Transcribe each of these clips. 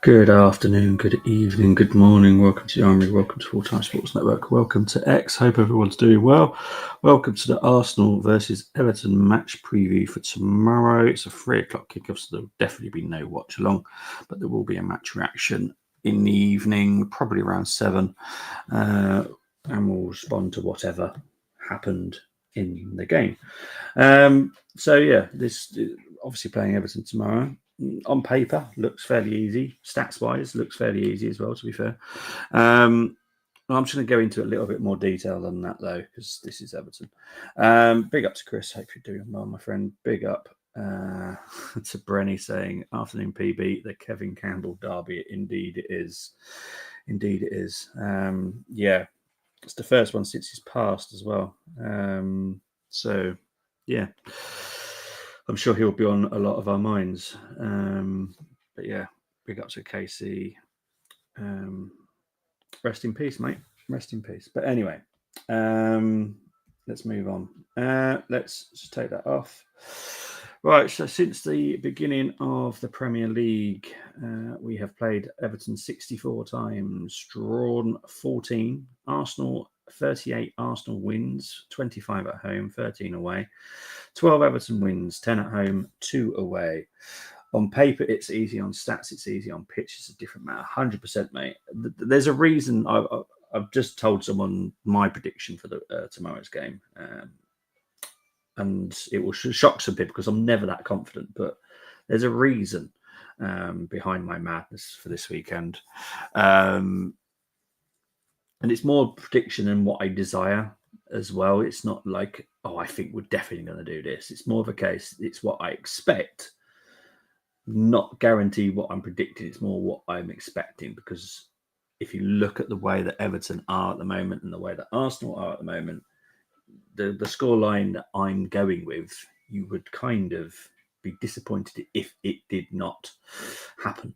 Good afternoon, good evening, good morning. Welcome to the Armory. Welcome to Full Time Sports Network. Welcome to X. Hope everyone's doing well. Welcome to the Arsenal versus Everton match preview for tomorrow. It's a 3:00 kickoff, so there'll definitely be no watch along, but there will be a match reaction in the evening, probably around 7, and we'll respond to whatever happened in the game. This obviously playing Everton tomorrow. On paper, looks fairly easy. Stats-wise, looks fairly easy as well, to be fair. I'm just going to go into a little bit more detail than that, though, because this is Everton. Big up to Chris. Hope you're doing well, my friend. Big up to Brenny saying, afternoon PB, the Kevin Campbell derby. Indeed it is. Indeed it is. It's the first one since he's passed as well. I'm sure he'll be on a lot of our minds. But yeah, big up to KC. Rest in peace, mate. Rest in peace. But anyway, let's move on. Let's just take that off. Right, so since the beginning of the Premier League, we have played Everton 64 times, drawn 14. Arsenal 38 Arsenal wins, 25 at home, 13 away. 12 Everton wins, 10 at home, 2 away. On paper, it's easy. On stats, it's easy. On pitch, it's a different matter. 100%, mate. There's a reason. I've just told someone my prediction for the tomorrow's game, and it will shock some people because I'm never that confident. But there's a reason behind my madness for this weekend, and it's more prediction than what I desire as well. It's not like, oh, I think we're definitely going to do this. It's more of a case, it's what I expect, not guarantee what I'm predicting. It's more what I'm expecting, because if you look at the way that Everton are at the moment and the way that Arsenal are at the moment, the scoreline that I'm going with, you would kind of be disappointed if it did not happen.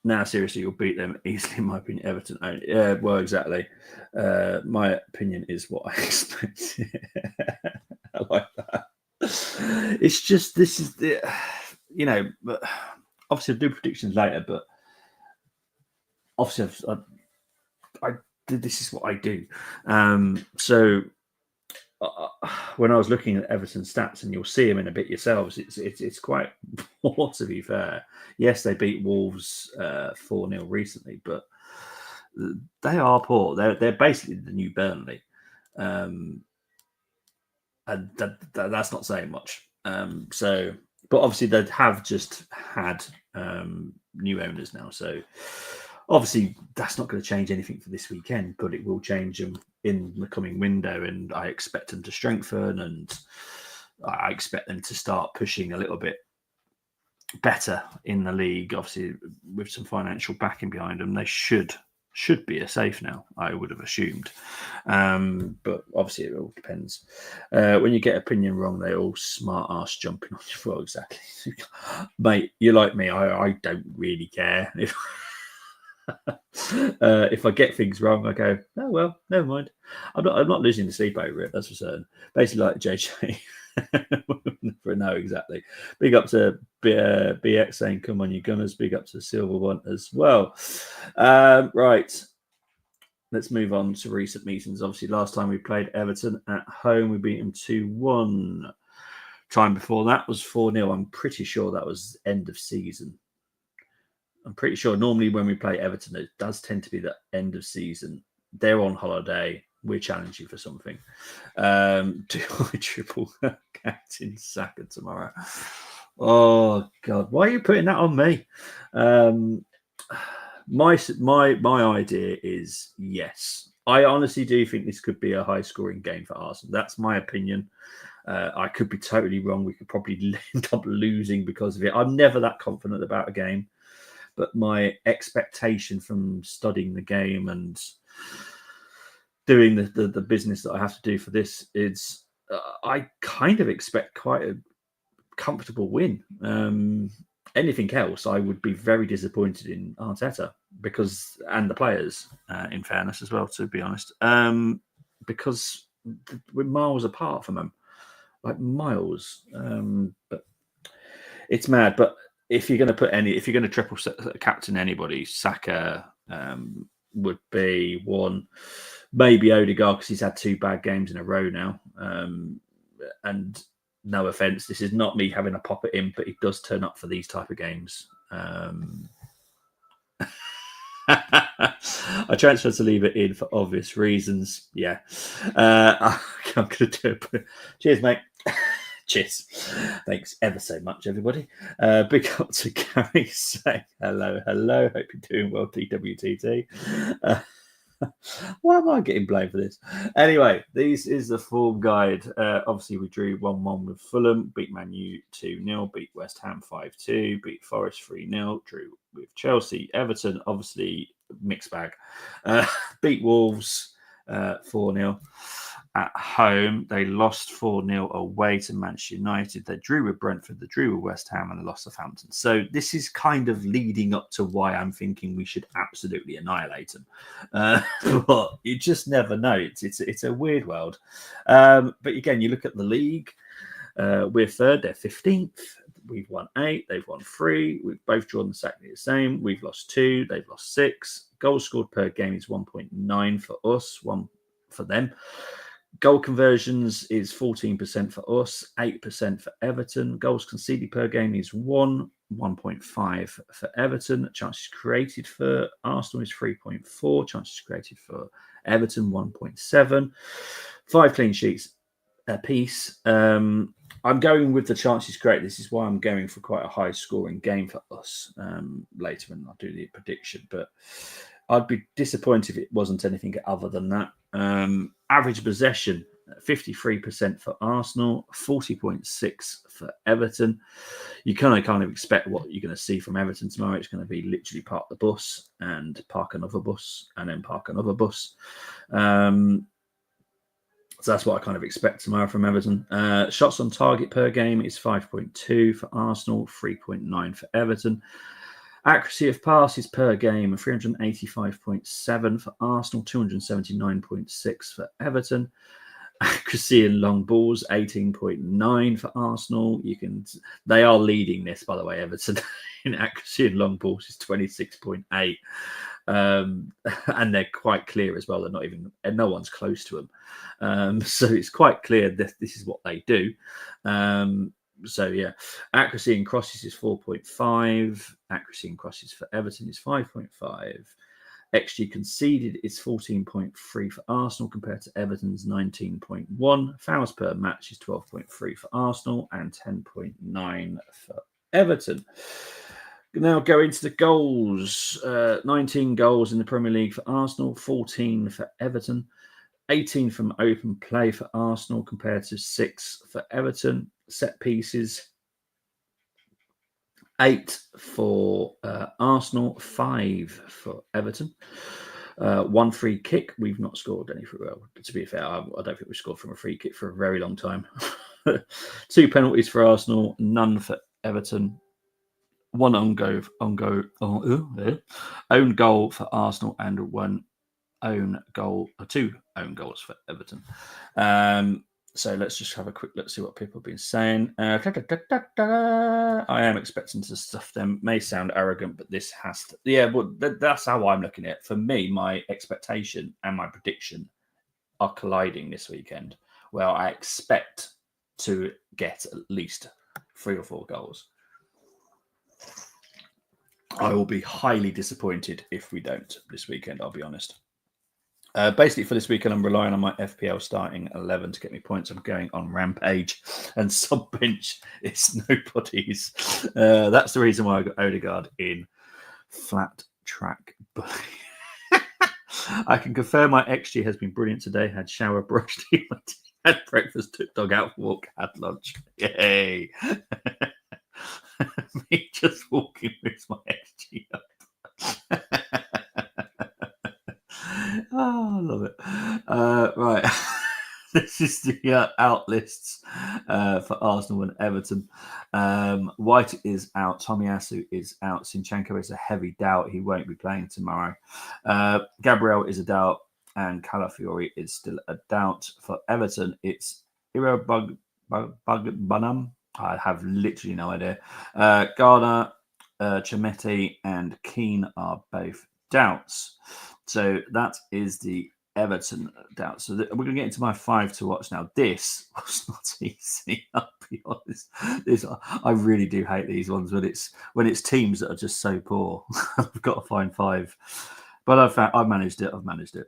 Now, seriously, you'll beat them easily, in my opinion. Everton. Yeah, well, exactly. My opinion is what I expect. I like that. It's just, this is the, but obviously I'll do predictions later, but obviously this is what I do. When I was looking at Everton stats, and you'll see them in a bit yourselves, it's quite poor, to be fair. Yes, they beat Wolves 4-0 recently, but they are poor. They're basically the new Burnley, and that's not saying much. But obviously they have just had new owners now, so obviously that's not going to change anything for this weekend, but it will change them in the coming window, and I expect them to strengthen, and I expect them to start pushing a little bit better in the league. Obviously, with some financial backing behind them, they should be a safe now, I would have assumed. But obviously it all depends. When you get opinion wrong, they all smart ass jumping on you. Well, exactly. Mate, you're like me. I don't really care if I get things wrong. I go, oh well, never mind. I'm not losing the sleep over it, that's for certain. Basically like JJ. No, exactly. Big up to BX saying, come on, you Gunners. Big up to the Silver One as well. Right. Let's move on to recent meetings. Obviously, last time we played Everton at home, we beat them 2-1. Time before that was 4-0. I'm pretty sure that was end of season. I'm pretty sure normally when we play Everton, it does tend to be the end of season. They're on holiday. We're challenging for something. Do I triple Captain Saka tomorrow? Oh God, why are you putting that on me? My idea is yes. I honestly do think this could be a high-scoring game for Arsenal. That's my opinion. I could be totally wrong. We could probably end up losing because of it. I'm never that confident about a game, but my expectation from studying the game and doing the business that I have to do for this is I kind of expect quite a comfortable win. Anything else, I would be very disappointed in Arteta and the players, in fairness as well, to be honest, because we're miles apart from them, like miles. But it's mad. But if you're going to triple captain anybody, Saka would be one. Maybe Odegaard, because he's had 2 bad games in a row now. And no offense, this is not me having a pop at him, but he does turn up for these type of games. I transferred to leave it in for obvious reasons. Yeah. I'm going to do it. Cheers, mate. Cheers. Thanks ever so much, everybody. Big up to Gary saying hello. Hope you're doing well, TWTT. Why am I getting blamed for this? Anyway, this is the form guide. Obviously, we drew 1-1 with Fulham, beat Man U 2-0, beat West Ham 5-2, beat Forest 3-0, drew with Chelsea, Everton, obviously mixed bag, beat Wolves 4-0 at home. They lost 4-0 away to Manchester United. They drew with Brentford, they drew with West Ham, and they lost to Southampton. So this is kind of leading up to why I'm thinking we should absolutely annihilate them. But you just never know. It's a weird world. But again, you look at the league. We're third, they're 15th. We've won 8, they've won 3. We've both drawn exactly the same. We've lost 2, they've lost 6. Goals scored per game is 1.9 for us, 1 for them. Goal conversions is 14% for us, 8% for Everton. Goals conceded per game is 1.5 for Everton. Chances created for Arsenal is 3.4. Chances created for Everton, 1.7. 5 clean sheets apiece. I'm going with the chances created. This is why I'm going for quite a high scoring game for us later when I'll do the prediction. But I'd be disappointed if it wasn't anything other than that. Average possession, 53% for Arsenal, 40.6 for Everton. You kind of expect what you're going to see from Everton tomorrow. It's going to be literally park the bus and park another bus and then park another bus. So that's what I kind of expect tomorrow from Everton. Shots on target per game is 5.2 for Arsenal, 3.9 for Everton. Accuracy of passes per game, 385.7 for Arsenal, 279.6 for Everton. Accuracy in long balls, 18.9 for Arsenal. They are leading this, by the way, Everton. In accuracy in long balls is 26.8. And they're quite clear as well. They're not even, and no one's close to them. So it's quite clear that this is what they do. So yeah, accuracy in crosses is 4.5. Accuracy in crosses for Everton is 5.5. XG conceded is 14.3 for Arsenal compared to Everton's 19.1. Fouls per match is 12.3 for Arsenal and 10.9 for Everton. Now go into the goals. 19 goals in the Premier League for Arsenal, 14 for Everton. 18 from open play for Arsenal compared to 6 for Everton. Set pieces, 8 for Arsenal, 5 for Everton. 1 free kick. We've not scored any free. Well, to be fair, I don't think we've scored from a free kick for a very long time. 2 penalties for Arsenal, none for Everton. 1 own goal for Arsenal and 2 own goals for Everton. So let's just have a quick look, see what people have been saying. I am expecting to stuff them. May sound arrogant, but this has to. Yeah, well, that's how I'm looking at it. For me, my expectation and my prediction are colliding this weekend. Well, I expect to get at least 3 or 4 goals. I will be highly disappointed if we don't this weekend, I'll be honest. Basically, for this weekend, I'm relying on my FPL starting 11 to get me points. I'm going on Rampage, and sub bench it's nobody's. That's the reason why I got Odegaard in flat track. I can confirm my XG has been brilliant today. Had shower, brushed, had breakfast, took dog out for walk, had lunch. Yay! Me just walking with my XG up. Oh, I love it. Right. This is the out lists for Arsenal and Everton. White is out. Tomiyasu is out. Zinchenko is a heavy doubt. He won't be playing tomorrow. Gabriel is a doubt. And Calafiori is still a doubt. For Everton, it's Ira Bunham. I have literally no idea. Garner, Chimetti, and Keane are both doubts. So that is the Everton doubts. So we're going to get into my 5 to watch now. This was not easy. I'll be honest. I really do hate these ones when it's teams that are just so poor. I've got to find 5, but I've managed it. I've managed it.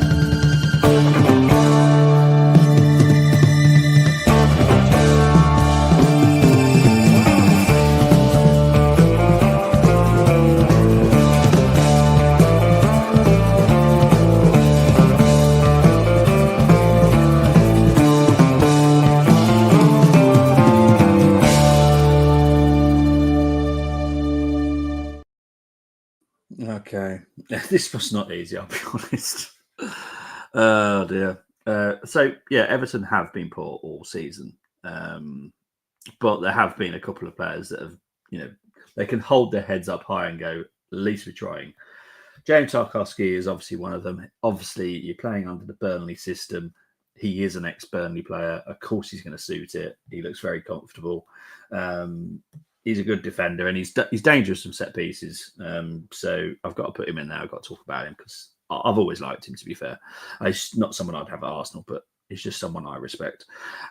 Okay, this was not easy. I'll be honest. Oh dear. So yeah, Everton have been poor all season, but there have been a couple of players that have, they can hold their heads up high and go, at least we're trying. James Tarkowski is obviously one of them. Obviously, you're playing under the Burnley system. He is an ex-Burnley player. Of course, he's going to suit it. He looks very comfortable. He's a good defender, and he's dangerous from set pieces. So I've got to put him in there. I've got to talk about him because I've always liked him, to be fair. He's not someone I'd have at Arsenal, but he's just someone I respect.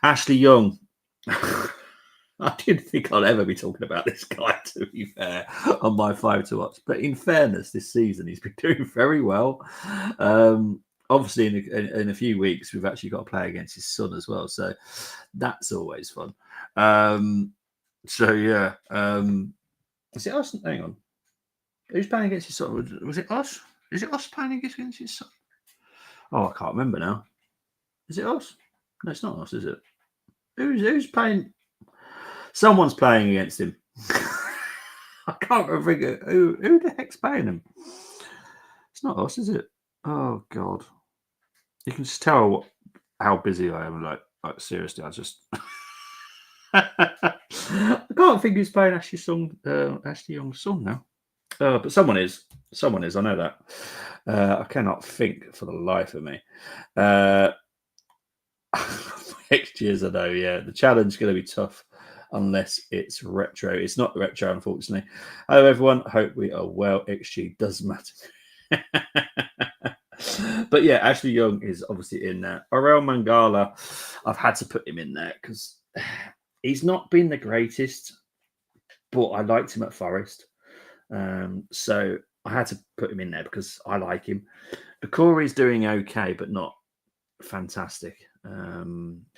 Ashley Young. I didn't think I'd ever be talking about this guy, to be fair, on my 5 to watch. But in fairness, this season, he's been doing very well. Obviously, in a few weeks, we've actually got to play against his son as well. So that's always fun. So yeah, is it us? Hang on, who's playing against his son? Was it us? Is it us playing against his son? Oh, I can't remember now. Is it us? No, it's not us, is it? Who's playing? Someone's playing against him. I can't remember who the heck's playing him. It's not us, is it? Oh God, you can just tell how busy I am. Like seriously, I just. I can't think who's playing Ashley Young's son now. But someone is. I know that. I cannot think for the life of me. Next year's, I know. Yeah, the challenge is going to be tough unless it's retro. It's not retro, unfortunately. Hello, everyone. Hope we are well. XG does matter. But yeah, Ashley Young is obviously in there. Aurel Mangala, I've had to put him in there because he's not been the greatest, but I liked him at Forest. So I had to put him in there because I like him. Corey's doing okay, but not fantastic.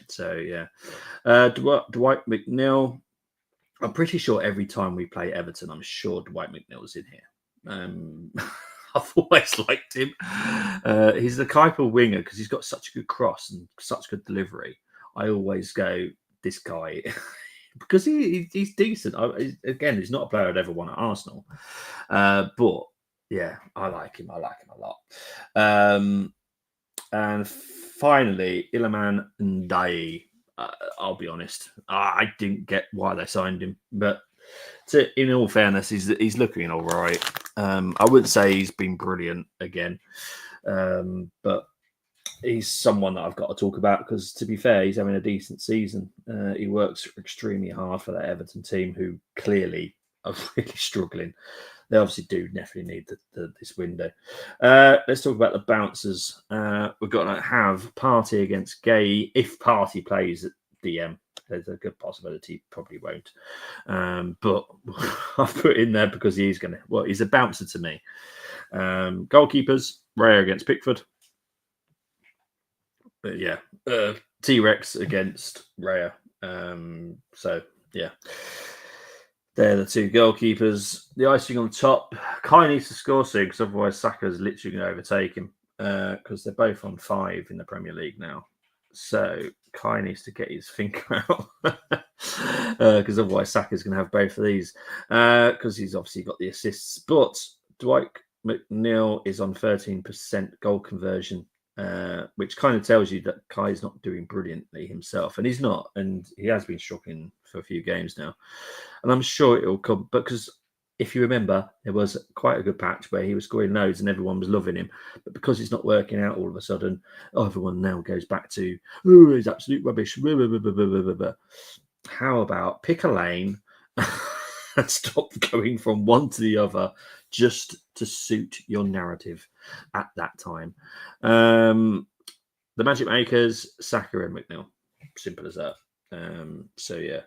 So yeah. Dwight McNeil. I'm pretty sure every time we play Everton, I'm sure Dwight McNeil's in here. I've always liked him. He's the type of winger because he's got such a good cross and such good delivery. I always go, this guy, because he's decent. Again, he's not a player I'd ever want at Arsenal. But yeah, I like him. I like him a lot. And finally, Iliman Ndiaye. I'll be honest, I didn't get why they signed him, but in all fairness, he's looking all right. I wouldn't say he's been brilliant again, but he's someone that I've got to talk about because, to be fair, he's having a decent season. He works extremely hard for that Everton team, who clearly are really struggling. They obviously do definitely need this window. Let's talk about the bouncers. We've got to have Partey against Gay. If Partey plays at DM, there's a good possibility he probably won't. But I've put in there because he's a bouncer to me. Goalkeepers, Raya against Pickford. But yeah, T-Rex against Raya. So yeah. They're the two goalkeepers. The icing on top, Kai needs to score soon because otherwise Saka's literally going to overtake him because they're both on 5 in the Premier League now. So Kai needs to get his finger out because otherwise Saka's going to have both of these because he's obviously got the assists. But Dwight McNeil is on 13% goal conversion, which kind of tells you that Kai's not doing brilliantly himself, and he's not, and he has been struggling for a few games now, and I'm sure it will come. Because if you remember, there was quite a good patch where he was scoring loads and everyone was loving him, but because it's not working out all of a sudden, everyone now goes back to, oh, he's absolute rubbish. How about pick a lane and stop going from one to the other just to suit your narrative at that time? The Magic Makers, Saka and McNeil. Simple as that. So yeah.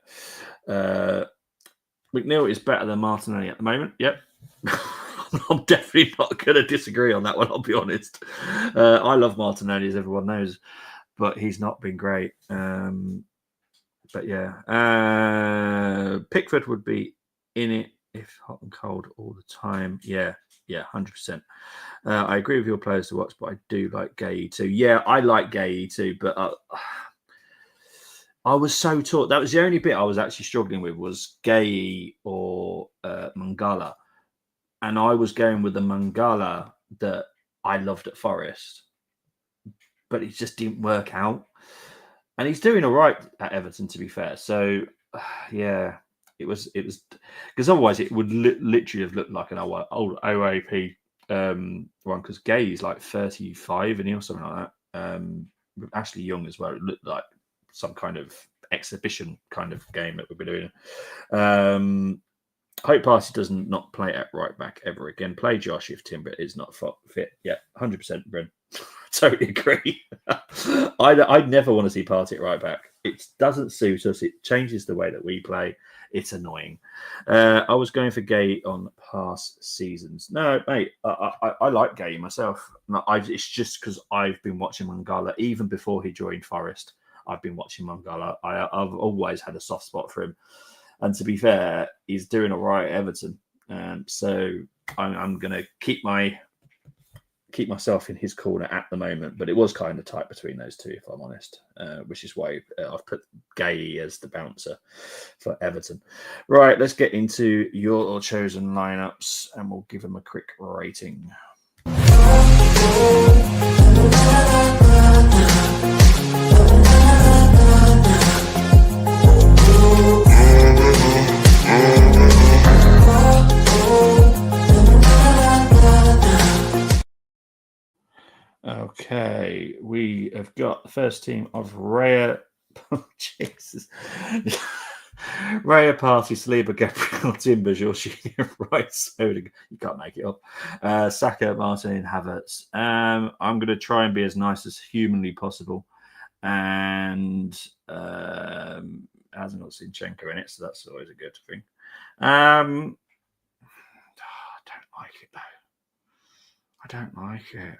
McNeil is better than Martinelli at the moment. Yep. I'm definitely not going to disagree on that one, I'll be honest. I love Martinelli, as everyone knows, but he's not been great. But yeah, Pickford would be in it if hot and cold all the time. Yeah, 100%. I agree with your players to watch, but I do like Gay too. Yeah, I like Gay too, but I was so taught. That was the only bit I was actually struggling with was Gay or Mangala, and I was going with the Mangala that I loved at Forest, but it just didn't work out. And he's doing all right at Everton, to be fair. So, yeah, it was because otherwise it would literally have looked like an old OAP one. Because Gay is like 35 and or something like that. With Ashley Young as well, it looked like some kind of exhibition kind of game that we've been doing. Hope Party doesn't not play at right back ever again. Play Josh if Timber is not fit. Yeah, 100%, Bryn. Totally agree. I'd never want to see Party at right back. It doesn't suit us. It changes the way that we play. It's annoying. I was going for Gay on past seasons. No, mate, I like Gay myself. It's just because I've been watching Mangala even before he joined Forest. I've been watching Mangala. I've always had a soft spot for him. And to be fair, he's doing all right at Everton. So I'm going to keep myself in his corner at the moment. But it was kind of tight between those two, if I'm honest, which is why I've put Gay as the bouncer for Everton. Right, let's get into your chosen lineups and we'll give them a quick rating. Okay, we have got the first team of Raya. Oh, Jesus. Raya Party, Saliba, Gabriel, Timber, Jorginho, Rice, Odegaard. You can't make it up. Saka, Martin, Havertz. I'm going to try and be as nice as humanly possible. And hasn't got Zinchenko in it, so that's always a good thing. I don't like it, though. I don't like it.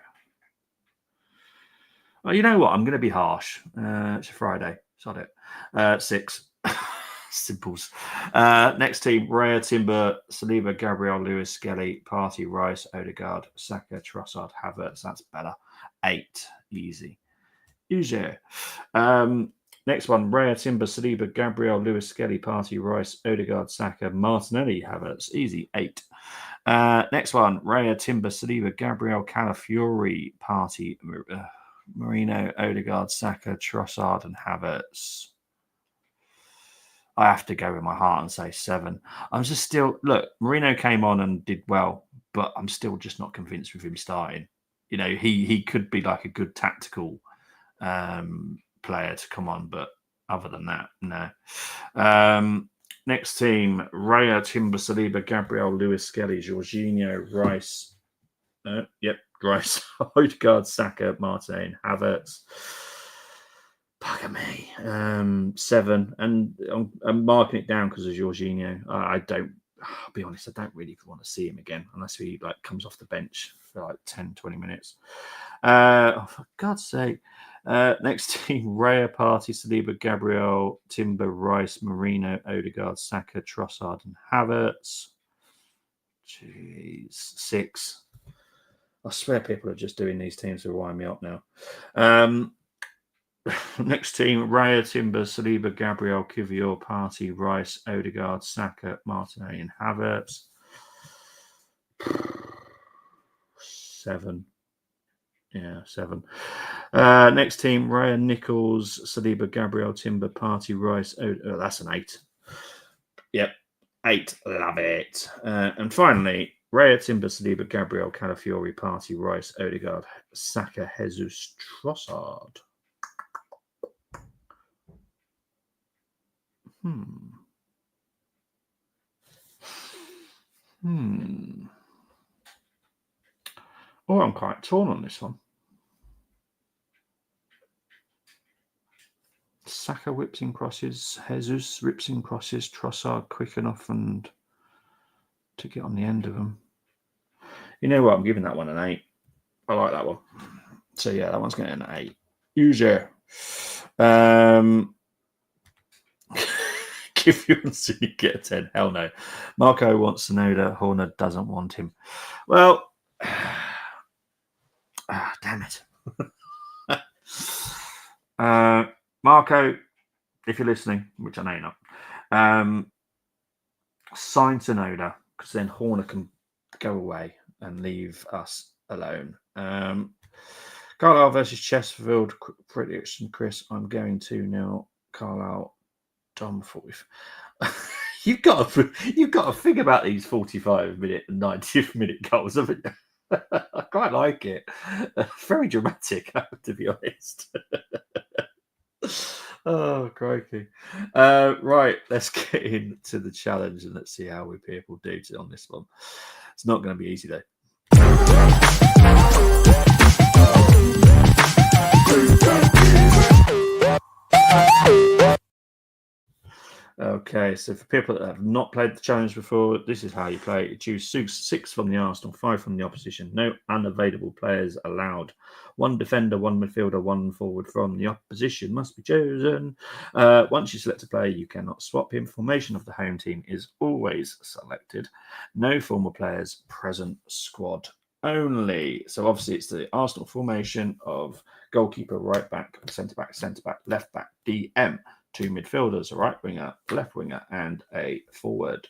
Well, you know what? I'm going to be harsh. It's a Friday. Sod it. 6. Simples. Next team, Raya, Timber, Saliba, Gabriel, Lewis, Skelly, Party, Rice, Odegaard, Saka, Trossard, Havertz. That's better. 8. Easy. Next one, Raya, Timber, Saliba, Gabriel, Lewis, Skelly, Party, Rice, Odegaard, Saka, Martinelli, Havertz. Easy. 8. Next one, Raya, Timber, Saliba, Gabriel, Calafiori, Party, Marino, Odegaard, Saka, Trossard, and Havertz. I have to go with my heart and say 7. I'm just still Marino came on and did well, but I'm still just not convinced with him starting. You know, he could be like a good tactical player to come on, but other than that, no. Next team, Raya, Timber, Saliba, Gabriel, Lewis, Skelly, Jorginho, Rice. Rice, Odegaard, Saka, Martin, Havertz. Bugger me. 7. And I'm marking it down because of Jorginho. I'll be honest, I don't really want to see him again unless he comes off the bench for 10, 20 minutes. For God's sake. Next team, Raya, Party, Saliba, Gabriel, Timber, Rice, Marino, Odegaard, Saka, Trossard, and Havertz. Jeez. 6. I swear people are just doing these teams to wind me up now. Next team, Raya, Timber, Saliba, Gabriel, Kivior, Party, Rice, Odegaard, Saka, Martinelli, and Havertz. 7. Yeah, 7. Next team, Raya, Nichols, Saliba, Gabriel, Timber, Party, Rice. That's an 8. Yep, 8. Love it. And finally, Raya, Timber, Saliba, Gabriel, Calafiori, Party, Rice, Odegaard, Saka, Jesus, Trossard. Oh, I'm quite torn on this one. Saka whips in crosses. Jesus rips in crosses. Trossard quick enough and to get on the end of them. You know what? I'm giving that one an 8. I like that one. So yeah, that one's going an 8. User. Give you one so you get a 10. Hell no. Marco wants Sonoda. Horner doesn't want him. Well, damn it. Marco, if you're listening, which I know you're not, sign Sonoda because then Horner can go away and leave us alone. Carlisle versus Chesterfield prediction, Chris. I'm going to now. Carlisle, Dom 45. You've got to think about these 45-minute and 90th-minute goals, haven't you? I quite like it. Very dramatic, to be honest. Oh, crikey. Right, let's get into the challenge and let's see how we people do on this one. It's not going to be easy, though. Okay, so for people that have not played the challenge before, this is how you play. You choose 6 from the Arsenal, 5 from the opposition. No unavailable players allowed. 1 defender, 1 midfielder, 1 forward from the opposition must be chosen. Once you select a player, you cannot swap him. Formation of the home team is always selected. No former players present, squad only. So obviously it's the Arsenal formation of goalkeeper, right back, centre back, left back, DM. 2 midfielders, a right winger, left winger, and a forward.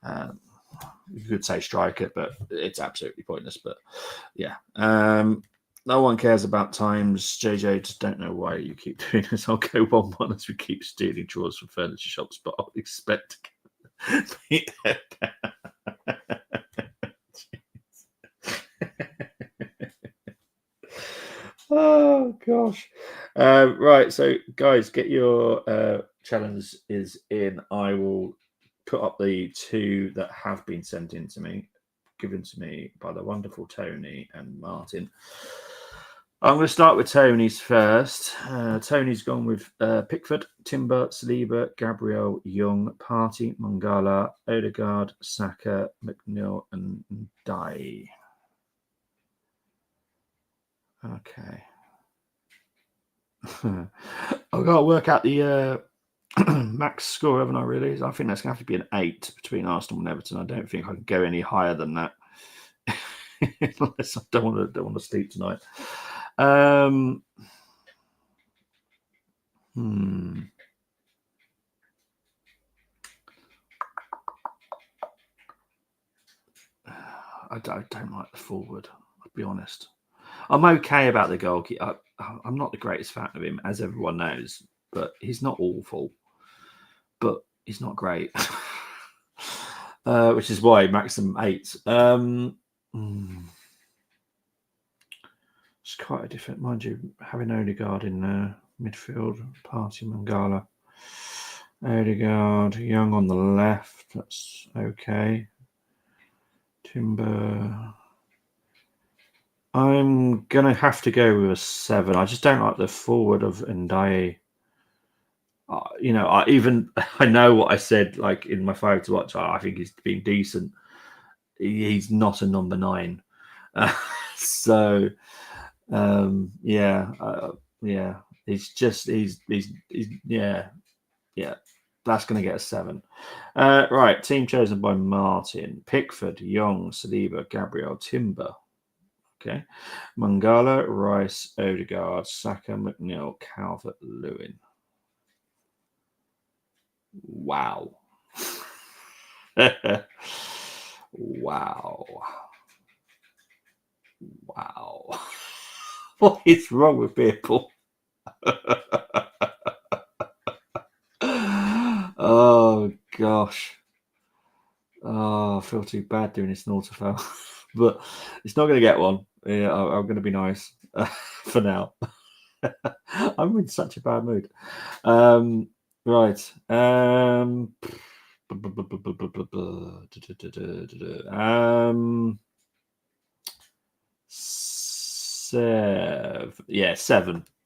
You could say striker, but it's absolutely pointless. But yeah, no one cares about times. JJ, just don't know why you keep doing this. I'll go 1-1 as we keep stealing draws from furniture shops, but I'll expect to beat that down. Oh gosh. Right, so guys, get your challenge is in. I will put up the 2 that have been sent in to me, given to me by the wonderful Tony and Martin. I'm going to start with Tony's first. Tony's gone with Pickford, Timber, Saliba, Gabriel, Young, Partey, Mangala, Odegaard, Saka, McNeil, and Dye. Okay. I've got to work out the max score, haven't I, really? I think that's going to have to be an 8 between Arsenal and Everton. I don't think I can go any higher than that. Unless I don't want to sleep tonight. I don't like the forward, I'll be honest. I'm okay about the goalkeeper. I'm not the greatest fan of him, as everyone knows, but he's not awful. But he's not great, which is why maximum 8. It's quite a different, mind you, having Odegaard in midfield, Partey, Mangala, Odegaard, Young on the left. That's okay. Timber. I'm gonna have to go with a 7. I just don't like the forward of Ndiaye. I know what I said, like in my 5 to watch. I think he's been decent. He's not a number 9, so yeah. He's That's going to get a 7. Right, team chosen by Martin: Pickford, Young, Saliba, Gabriel, Timber. Okay, Mangala, Rice, Odegaard, Saka, McNeil, Calvert-Lewin. Wow. Wow. What is wrong with people? Oh gosh. Oh, I feel too bad doing this in autofill. But it's not going to get one. Yeah, I'm going to be nice for now. I'm in such a bad mood. Right. Seven.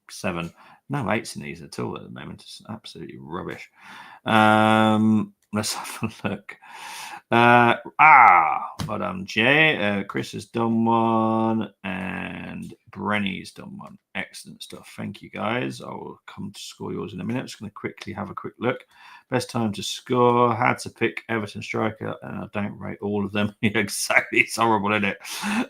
Seven. No eights in these at all at the moment. It's absolutely rubbish. Let's have a look. Well done, Jay. Chris has done one, and Brenny's done one. Excellent stuff. Thank you, guys. I will come to score yours in a minute. Just going to quickly have a quick look. Best time to score. Had to pick Everton striker, and I don't rate all of them. Exactly. It's horrible, isn't it?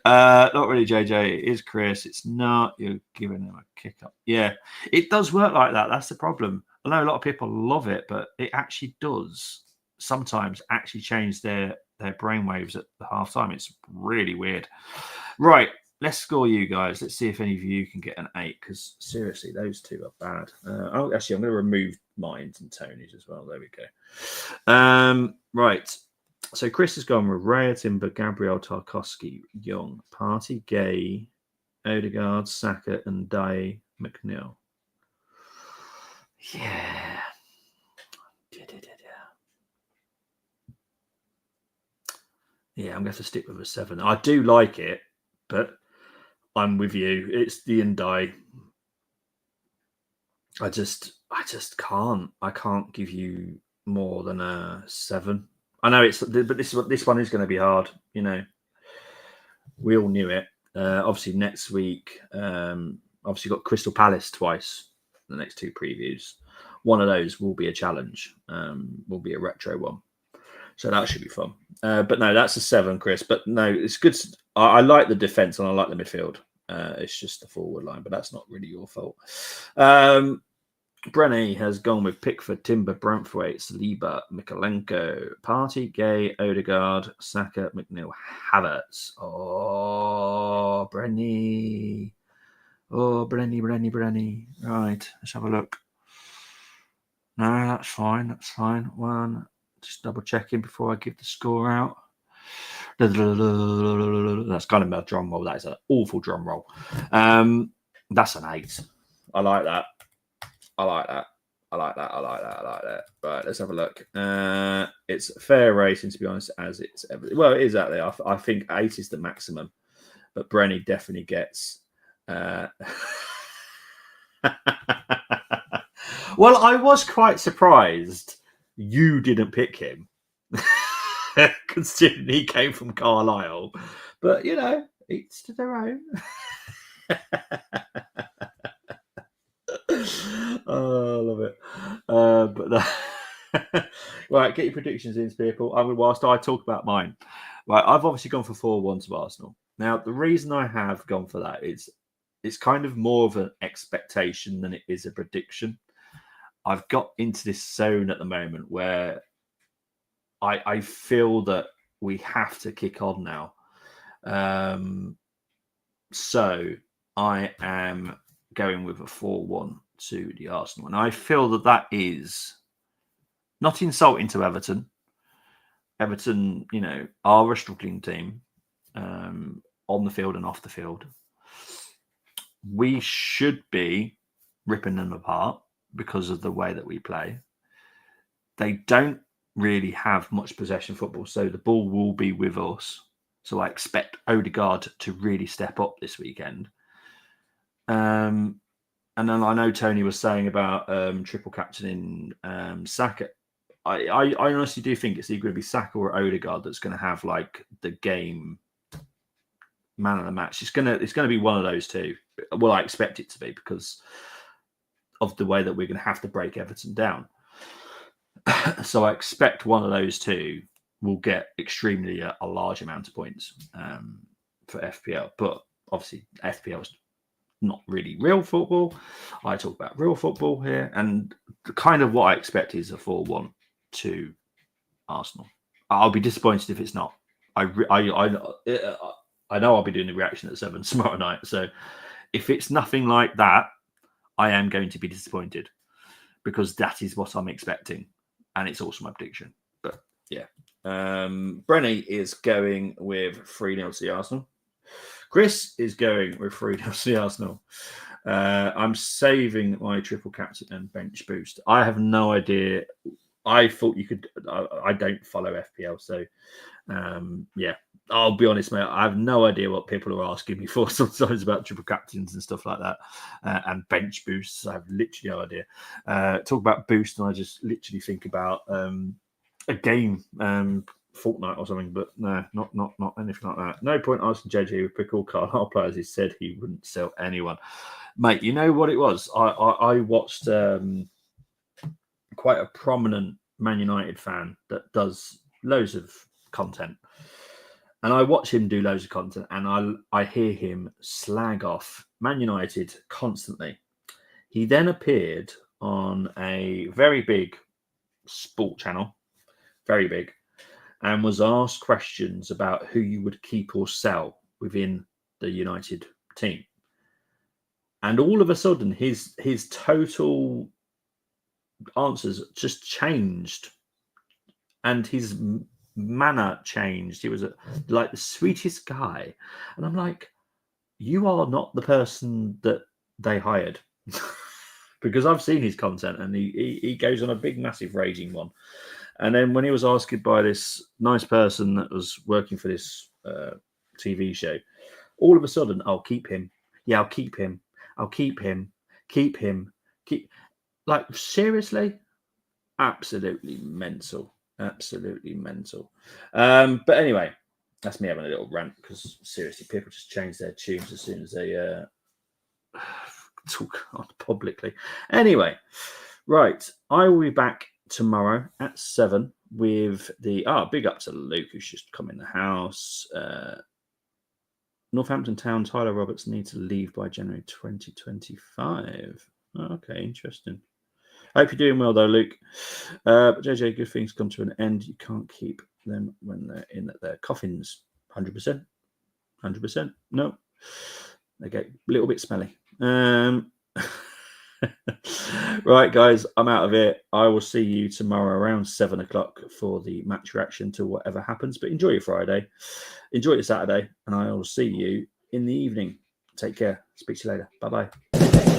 Not really, JJ. It is Chris. It's not. You're giving him a kick up. Yeah, it does work like that. That's the problem. I know a lot of people love it, but it actually does sometimes actually change their brainwaves at the half time. It's really weird. Right, let's score you guys. Let's see if any of you can get an 8, because seriously, those two are bad. Actually, I'm going to remove mine and Tony's as well. There we go. Right. So Chris has gone with Raya, Timber, Gabriel, Tarkowski, Young, Party, Gay, Odegaard, Saka, and Day McNeil. Yeah. Yeah, I'm going to have to stick with a 7. I do like it, but I'm with you. It's the Ndai. I just can't. I can't give you more than a 7. I know but this one is going to be hard. You know, we all knew it. Obviously, next week, obviously got Crystal Palace twice. The next 2 previews. One of those will be a challenge. Will be a retro one. So that should be fun. But no, that's a 7, Chris. But no, it's good. I like the defence and I like the midfield. It's just the forward line, but that's not really your fault. Brenny has gone with Pickford, Timber, Branthwaite, Saliba, Mikalenko, Party, Gay, Odegaard, Saka, McNeil, Havertz. Oh, Brenny. Oh, Brenny. Right, let's have a look. No, that's fine. That's fine. One. Just double checking before I give the score out. That's kind of a drum roll. That is an awful drum roll. That's an 8. I like that. Right, let's have a look. It's fair rating, to be honest, as it's everything. Well, it is out there. I think 8 is the maximum, but Brenny definitely gets. Well, I was quite surprised you didn't pick him, considering he came from Carlisle. But, you know, each to their own. Oh, I love it. Right, get your predictions in, people. Whilst I talk about mine. Right, I've obviously gone for 4-1 to Arsenal. Now, the reason I have gone for that is it's kind of more of an expectation than it is a prediction. I've got into this zone at the moment where I feel that we have to kick on now. So I am going with a 4-1 to the Arsenal. And I feel that is not insulting to Everton. Everton, you know, are a struggling team on the field and off the field. We should be ripping them apart because of the way that we play. They don't really have much possession football, so the ball will be with us. So I expect Odegaard to really step up this weekend. And then I know Tony was saying about triple captaining Saka. I honestly do think it's either going to be Saka or Odegaard that's going to have like the game man of the match. It's going to be one of those two. Well, I expect it to be because of the way that we're going to have to break Everton down. So I expect one of those two will get extremely a large amount of points for FPL. But obviously, FPL is not really real football. I talk about real football here, and kind of what I expect is a 4-1 to Arsenal. I'll be disappointed if it's not. I know I'll be doing the reaction at 7 tomorrow night. So if it's nothing like that, I am going to be disappointed because that is what I'm expecting. And it's also my prediction. But yeah. Brenny is going with 3-0 to the Arsenal. Chris is going with 3-0 to the Arsenal. I'm saving my triple captain and bench boost. I have no idea. I thought you could. I don't follow FPL, so yeah. I'll be honest, mate. I have no idea what people are asking me for sometimes about triple captains and stuff like that, and bench boosts. I have literally no idea. Talk about boost, and I just literally think about a game, Fortnite or something. But no, not anything like that. No point asking JJ with pick all Carlisle players. He said he wouldn't sell anyone, mate. You know what it was? I watched quite a prominent Man United fan that does loads of content. And I watch him do loads of content, and I hear him slag off Man United constantly. He then appeared on a very big sport channel, very big, and was asked questions about who you would keep or sell within the United team. And all of a sudden, his total answers just changed, and his manner changed. He was like the sweetest guy, and I'm like, you are not the person that they hired. Because I've seen his content, and he goes on a big massive raging one. And then when he was asked by this nice person that was working for this TV show, all of a sudden, I'll keep him. Yeah, I'll keep him. I'll keep him. Keep him. Like, seriously? Absolutely mental. Absolutely mental. But anyway, that's me having a little rant, because seriously, people just change their tunes as soon as they talk on publicly. Anyway, right, I will be back tomorrow at 7 with the big up to Luke, who's just come in the house. Northampton Town, Tyler Roberts need to leave by January 2025. Okay, interesting. I hope you're doing well, though, Luke. But JJ, good things come to an end. You can't keep them when they're in their coffins. 100%. 100%. No. They get a little bit smelly. Right, guys, I'm out of here. I will see you tomorrow around 7 o'clock for the match reaction to whatever happens. But enjoy your Friday. Enjoy your Saturday. And I will see you in the evening. Take care. Speak to you later. Bye-bye.